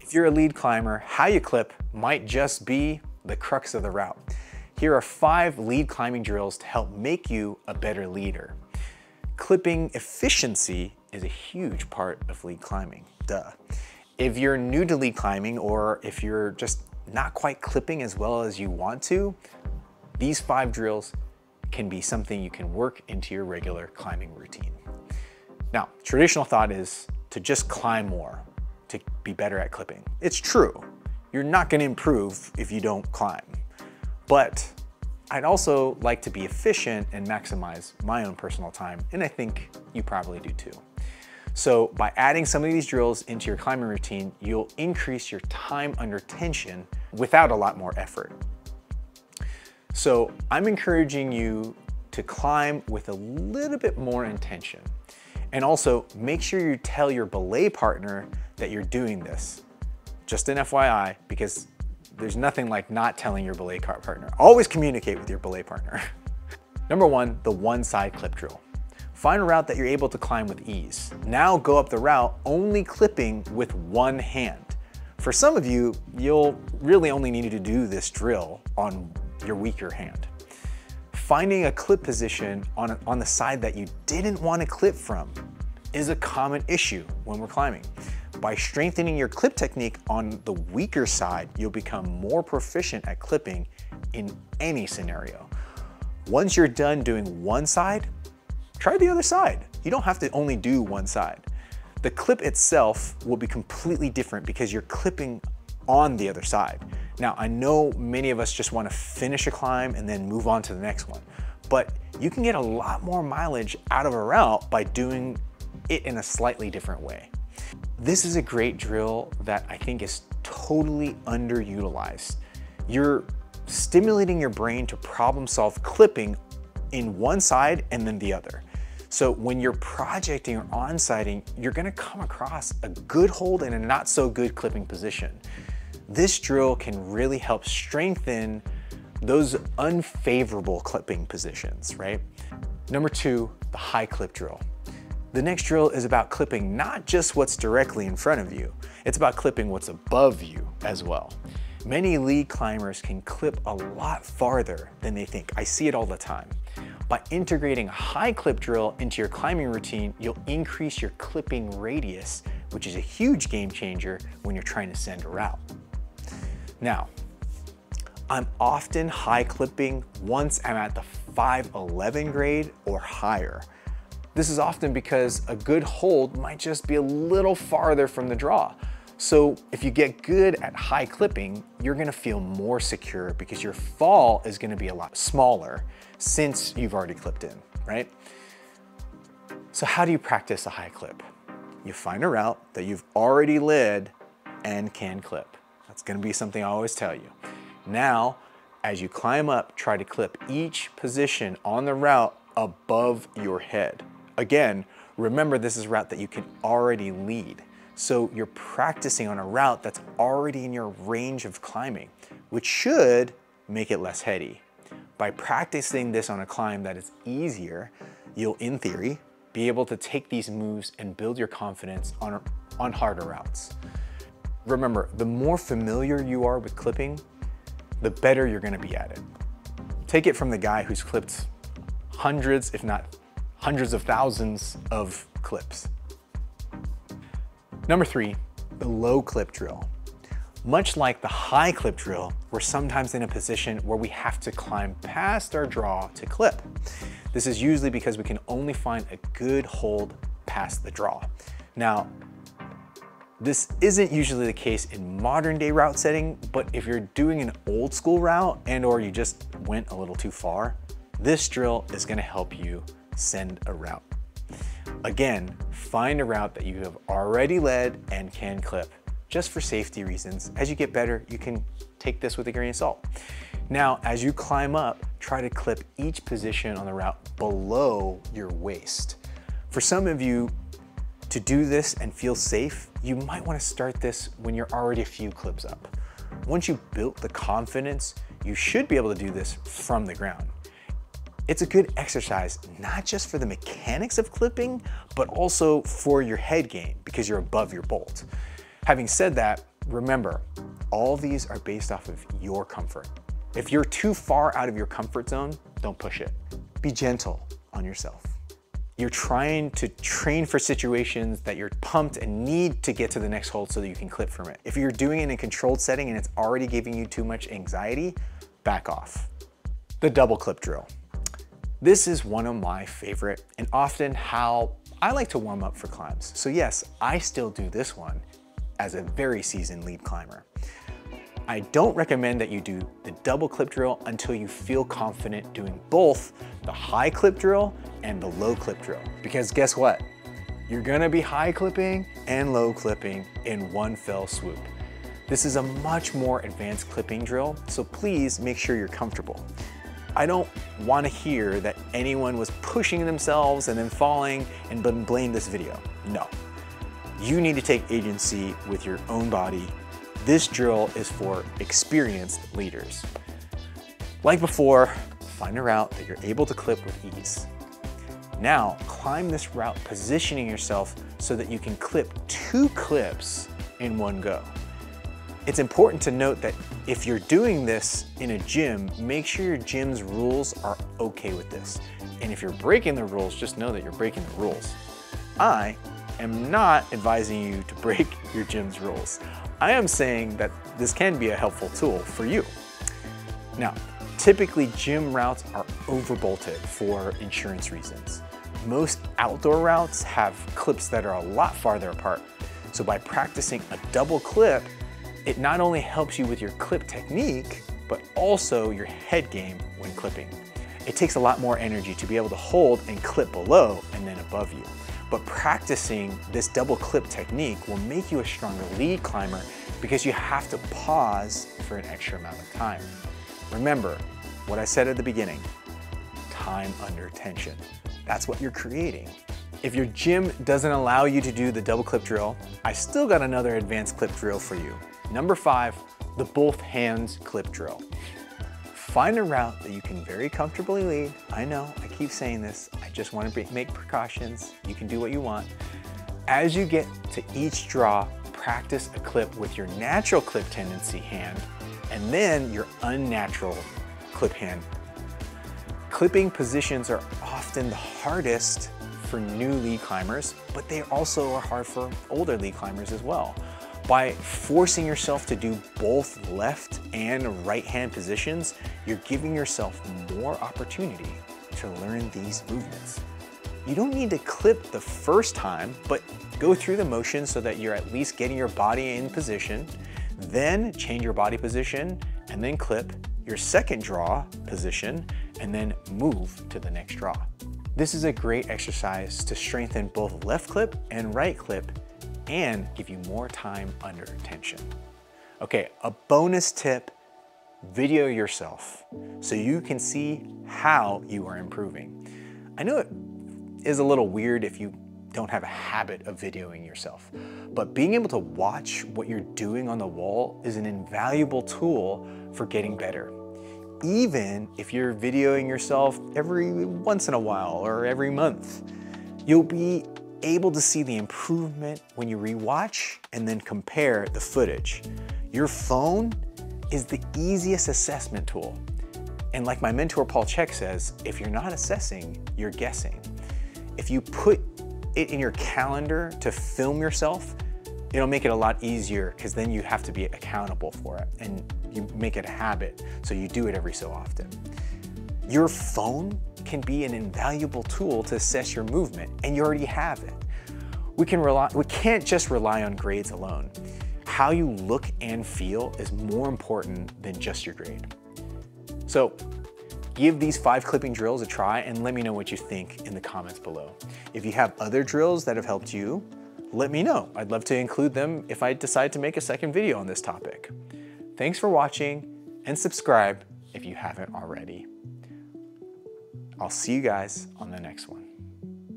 If you're a lead climber, how you clip might just be the crux of the route. Here are 5 lead climbing drills to help make you a better leader. Clipping efficiency is a huge part of lead climbing, duh. If you're new to lead climbing, or if you're just not quite clipping as well as you want to, these 5 drills can be something you can work into your regular climbing routine. Now, traditional thought is to just climb more, to be better at clipping. It's true. You're not going to improve if you don't climb. But I'd also like to be efficient and maximize my own personal time, and I think you probably do too. So by adding some of these drills into your climbing routine, you'll increase your time under tension without a lot more effort. So I'm encouraging you to climb with a little bit more intention. And also make sure you tell your belay partner that you're doing this. Just an FYI, because there's nothing like not telling your belay partner. Always communicate with your belay partner. Number 1, the one side clip drill. Find a route that you're able to climb with ease. Now go up the route only clipping with one hand. For some of you, you'll really only need to do this drill on your weaker hand. Finding a clip position on the side that you didn't want to clip from is a common issue when we're climbing. By strengthening your clip technique on the weaker side, you'll become more proficient at clipping in any scenario. Once you're done doing one side, try the other side. You don't have to only do one side. The clip itself will be completely different because you're clipping on the other side. Now, I know many of us just want to finish a climb and then move on to the next one, but you can get a lot more mileage out of a route by doing it in a slightly different way. This is a great drill that I think is totally underutilized. You're stimulating your brain to problem solve clipping in one side and then the other. So when you're projecting or on-sighting, you're gonna come across a good hold and a not so good clipping position. This drill can really help strengthen those unfavorable clipping positions, right? Number 2, the high clip drill. The next drill is about clipping not just what's directly in front of you, it's about clipping what's above you as well. Many lead climbers can clip a lot farther than they think. I see it all the time. By integrating a high clip drill into your climbing routine, you'll increase your clipping radius, which is a huge game changer when you're trying to send a route. Now, I'm often high clipping once I'm at the 511 grade or higher. This is often because a good hold might just be a little farther from the draw. So if you get good at high clipping, you're gonna feel more secure because your fall is gonna be a lot smaller since you've already clipped in, right? So how do you practice a high clip? You find a route that you've already led and can clip. That's gonna be something I always tell you. Now, as you climb up, try to clip each position on the route above your head. Again, remember this is a route that you can already lead. So you're practicing on a route that's already in your range of climbing, which should make it less heady. By practicing this on a climb that is easier, you'll, in theory, be able to take these moves and build your confidence on harder routes. Remember, the more familiar you are with clipping, the better you're gonna be at it. Take it from the guy who's clipped hundreds, if not hundreds of thousands of clips. Number 3, the low clip drill. Much like the high clip drill, we're sometimes in a position where we have to climb past our draw to clip. This is usually because we can only find a good hold past the draw. Now, this isn't usually the case in modern day route setting, but if you're doing an old school route and/or you just went a little too far, this drill is gonna help you send a route. Again, find a route that you have already led and can clip, just for safety reasons. As you get better, you can take this with a grain of salt. Now, as you climb up, try to clip each position on the route below your waist. For some of you, to do this and feel safe, you might want to start this when you're already a few clips up. Once you've built the confidence, you should be able to do this from the ground. It's a good exercise, not just for the mechanics of clipping, but also for your head game because you're above your bolt. Having said that, Remember, all these are based off of your comfort. If you're too far out of your comfort zone, don't push it. Be gentle on yourself. You're trying to train for situations that you're pumped and need to get to the next hold so that you can clip from it. If you're doing it in a controlled setting and it's already giving you too much anxiety, back off. The double clip drill. This is one of my favorite and often how I like to warm up for climbs. So yes, I still do this one as a very seasoned lead climber. I don't recommend that you do the double clip drill until you feel confident doing both the high clip drill and the low clip drill. Because guess what? You're gonna be high clipping and low clipping in one fell swoop. This is a much more advanced clipping drill, so please make sure you're comfortable. I don't wanna hear that anyone was pushing themselves and then falling and then blame this video. No. You need to take agency with your own body. This drill is for experienced leaders. Like before, find a route that you're able to clip with ease. Now, climb this route, positioning yourself so that you can clip 2 clips in one go. It's important to note that if you're doing this in a gym, make sure your gym's rules are okay with this. And if you're breaking the rules, just know that you're breaking the rules. I am not advising you to break your gym's rules. I am saying that this can be a helpful tool for you. Now, typically gym routes are overbolted for insurance reasons. Most outdoor routes have clips that are a lot farther apart. So by practicing a double clip, it not only helps you with your clip technique, but also your head game when clipping. It takes a lot more energy to be able to hold and clip below and then above you. But practicing this double clip technique will make you a stronger lead climber because you have to pause for an extra amount of time. Remember what I said at the beginning, time under tension. That's what you're creating. If your gym doesn't allow you to do the double clip drill, I still got another advanced clip drill for you. Number 5, the both hands clip drill. Find a route that you can very comfortably lead. I know, I keep saying this. I just want to make precautions. You can do what you want. As you get to each draw, practice a clip with your natural clip tendency hand and then your unnatural clip hand. Clipping positions are often the hardest for new lead climbers, but they also are hard for older lead climbers as well. By forcing yourself to do both left and right hand positions, you're giving yourself more opportunity to learn these movements. You don't need to clip the first time, but go through the motion so that you're at least getting your body in position, then change your body position, and then clip your second draw position, and then move to the next draw. This is a great exercise to strengthen both left clip and right clip and give you more time under tension. Okay, a bonus tip, video yourself so you can see how you are improving. I know it is a little weird if you don't have a habit of videoing yourself, but being able to watch what you're doing on the wall is an invaluable tool for getting better. Even if you're videoing yourself every once in a while or every month, you'll be able to see the improvement when you rewatch and then compare the footage. Your phone is the easiest assessment tool. And like my mentor Paul Chek says, if you're not assessing, you're guessing. If you put it in your calendar to film yourself, it'll make it a lot easier because then you have to be accountable for it and you make it a habit, so you do it every so often. Your phone can be an invaluable tool to assess your movement, and you already have it. We can't just rely on grades alone. How you look and feel is more important than just your grade. So give these 5 clipping drills a try and let me know what you think in the comments below. If you have other drills that have helped you, let me know. I'd love to include them if I decide to make a second video on this topic. Thanks for watching and subscribe if you haven't already. I'll see you guys on the next one.